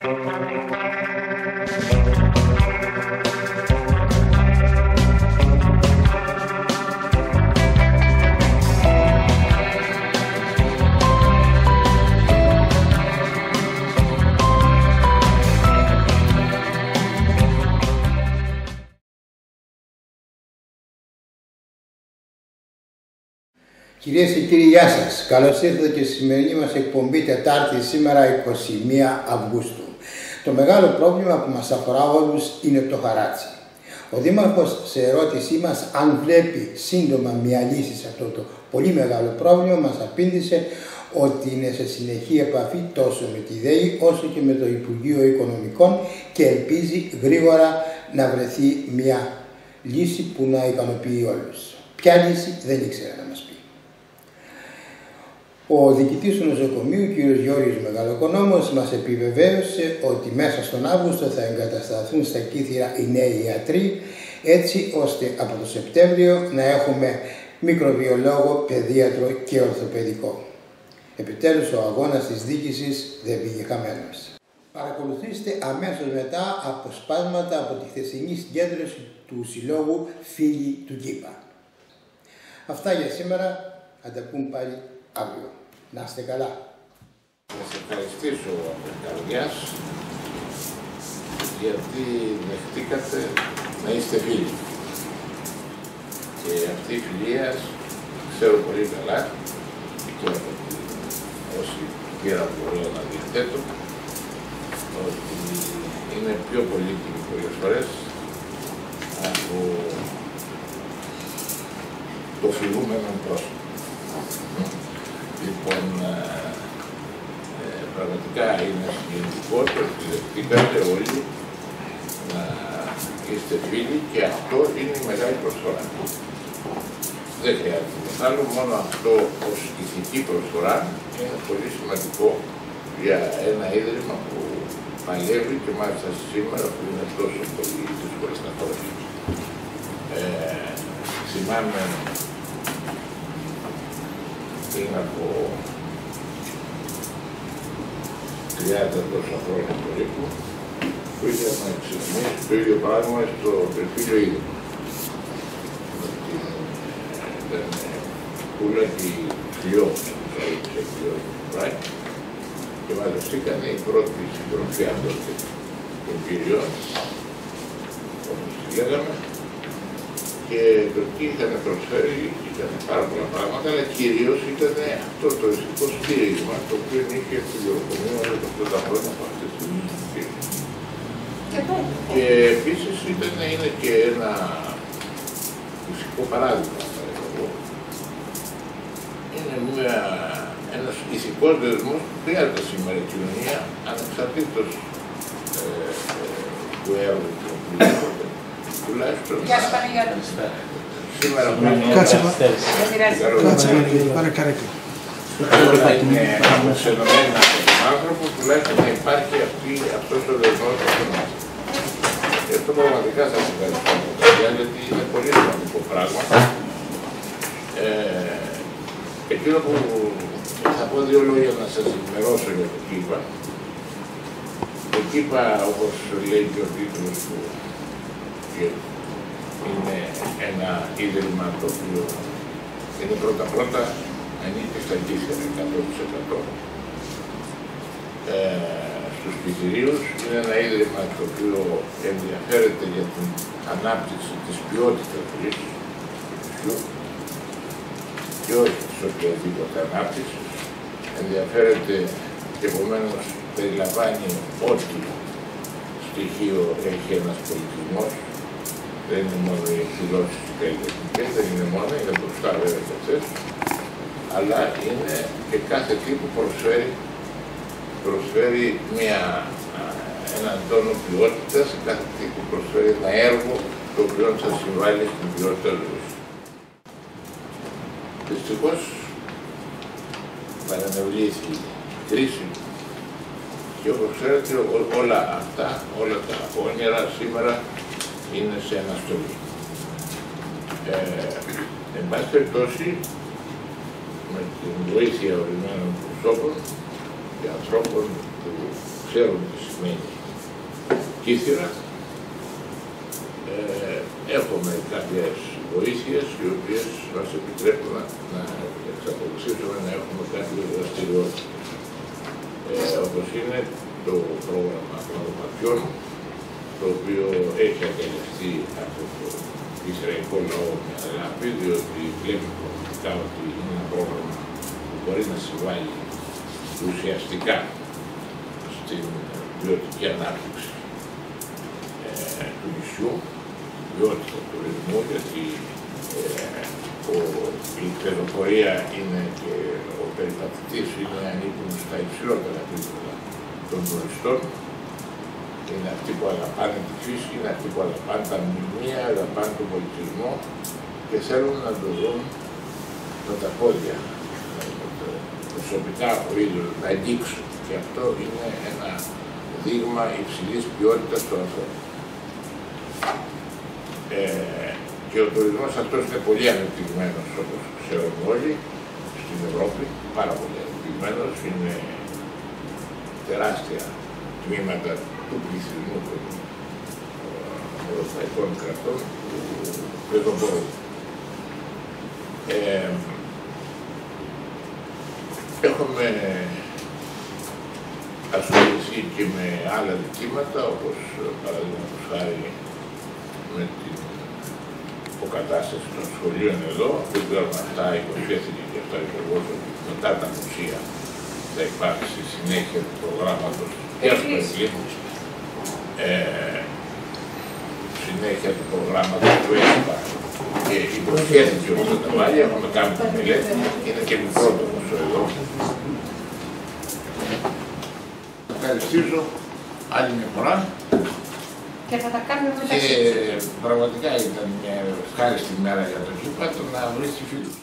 Κυρίες και κύριοι, γεια σας. Καλώς ήρθατε και στη σημερινή μας εκπομπή Τετάρτη, σήμερα 21 Αυγούστου. Το μεγάλο πρόβλημα που μας αφορά όλους είναι το χαράτσι. Ο Δήμαρχος, σε ερώτησή μας αν βλέπει σύντομα μια λύση σε αυτό το πολύ μεγάλο πρόβλημα, μας απήντησε ότι είναι σε συνεχή επαφή τόσο με τη ΔΕΗ όσο και με το Υπουργείο Οικονομικών και ελπίζει γρήγορα να βρεθεί μια λύση που να ικανοποιεί όλους. Ποια λύση δεν ήξερα να μας πει. Ο διοικητής του νοσοκομείου, κ. Γιώργος Μεγαλοοικονόμος, μας επιβεβαίωσε ότι μέσα στον Αύγουστο θα εγκατασταθούν στα Κύθυρα οι νέοι ιατροί, έτσι ώστε από το Σεπτέμβριο να έχουμε μικροβιολόγο, παιδίατρο και ορθοπαιδικό. Επιτέλους ο αγώνας της διοίκησης δεν πήγε χαμένος. Παρακολουθήστε αμέσως μετά αποσπάσματα από τη χθεσινή συγκέντρωση του Συλλόγου Φίλοι του Κήπα. Αυτά για σήμερα, θα τα πούμε πάλι αύριο. Να είστε καλά. Να σας ευχαριστήσω από καρδιάς γιατί δεχτήκατε να είστε φίλοι. Και αυτή η φιλία ξέρω πολύ καλά και από όσοι πήρα μπορώ να διαθέτω ότι είναι πιο πολύτιμη πολλές φορές από το φιλούμενο πρόσωπο. Λοιπόν, πραγματικά είναι συγκινητικό το ότι δεχτήκατε όλοι να είστε φίλοι και αυτό είναι η μεγάλη προσφορά. Δεν χρειάζεται το άλλο, μόνο αυτό ως ηθική προσφορά είναι πολύ σημαντικό για ένα ίδρυμα που παλεύει και μάλιστα σήμερα που είναι τόσο πολύ δύσκολες καθόλου. Θυμάμαι πριν από 30 τόσα χρόνια περίπου, που είχαμε εξυπνήσει το ίδιο πράγμα στο Περφύλιο Ίδρυμα. Ήταν πουλά και χλιό, σε χλιό και μαζευτήκαν οι πρώτοι συντροφιά τότε των κυριών, όπως τη λέγαμε, και το τι είχαν προσφέρει ήταν πάρα πολλά πράγματα, αλλά κυρίως ήταν αυτό το ηθικό στήριγμα το οποίο είχε φιλιοκομείο όλα αυτά τα χρόνια από αυτές τις στήριγμα. Και επίσης είναι και ένα φυσικό παράδειγμα, θα έλεγα. Είναι ένας ηθικός δεσμός που χρειάζεται σήμερα η κοινωνία ανεξαρτήτως του έργου του πολιτικού. Γεια σου Παναγιώτη. Σήμερα Κάτσε παρακαλώ. Όλα είναι αποξενωμένα από τον άνθρωπο, τουλάχιστον να υπάρχει αυτός ο δεσμός με τον άνθρωπο. Και αυτό πραγματικά θα σας ευχαριστώ, γιατί είναι πολύ σημαντικό πράγμα. Εκείνο που θα πω δύο λόγια να σας ενημερώσω για το Κήπα. Το Κήπα, όπως λέει και ο τίτλος του, είναι ένα ίδρυμα το οποίο είναι πρώτα-πρώτα ανήκει στα Κύθυρα 100%. Στους Κυθυρίους είναι ένα ίδρυμα το οποίο ενδιαφέρεται για την ανάπτυξη της ποιότητας ζωής του και όχι της οποιαδήποτε ανάπτυξης. Ενδιαφέρεται και επομένως περιλαμβάνει ό,τι στοιχείο έχει ένας πολιτισμός. Δεν είναι μόνο οι εκδηλώσεις και οι τεχνικές, δεν είναι μόνο, είναι μπροστά βέβαια και αυτές, αλλά είναι και κάθε τι που προσφέρει έναν τόνο ποιότητας, κάθε τι που προσφέρει ένα έργο το οποίο θα συμβάλλει στην ποιότητα ζωής. Δυστυχώς παρανευλήθη η κρίση και όπως ξέρετε όλα αυτά, όλα τα όνειρα σήμερα είναι σε αναστολή. Εν πάση περιπτώσει, με την βοήθεια ορισμένων προσώπων και ανθρώπων που ξέρουν τι σημαίνει κύθυρα. Έχουμε κάποιες βοήθειες οι οποίες μας επιτρέπουν να εξακολουθήσουμε να έχουμε κάποιες δραστηριότητες. Όπως είναι το πρόγραμμα κλαδοπατιών, το οποίο έχει αγκαλιαστεί από το Ισραηλικό λαό με αγάπη, διότι βλέπει πραγματικά ότι είναι ένα πρόγραμμα που μπορεί να συμβάλλει ουσιαστικά στην ποιοτική ανάπτυξη του νησιού, ποιότητα του τουρισμού, γιατί η κτηνοπορία είναι και ο περιπατητής είναι ανήκουν στα υψηλότερα επίπεδα των τουριστών. Είναι αυτοί που αγαπάνε τη φύση, είναι αυτοί που αγαπάνε τα μνημεία, αγαπάνε τον πολιτισμό και θέλουν να το δουν με τα πόδια. Προσωπικά ο ίδιος να αγγίξουν. Και αυτό είναι ένα δείγμα υψηλής ποιότητας του ανθρώπου. Και ο τουρισμός αυτός είναι πολύ ανεπτυγμένος, όπως ξέρουμε όλοι, στην Ευρώπη, πάρα πολύ ανεπτυγμένος. Είναι τεράστια τμήματα του πληθυσμού των ευρωπαϊκών κρατών που δεν μπορούν. Έχουμε ασχοληθεί και με άλλα δικήματα, όπως παραδείγματος χάρη με την αποκατάσταση των σχολείων εδώ. Δεν ξέρω αν αυτά υποσχέθηκε και αυτά υπουργός ότι μετά τα μουσεία θα υπάρξει συνέχεια του προγράμματος και ας πούμε συνέχεια του προγράμματος του ΕΣΠΑ και υποσχέθηκε ότι θα τα βάλει. Έχουμε κάνει τη μελέτη, είναι και μικρό το ποσό εδώ. Ευχαριστήσω άλλη μια φορά. Και θα τα κάνουμε μετά. Και πραγματικά ήταν μια ευχάριστη μέρα για το Κύπατο να βρίσκει φίλους.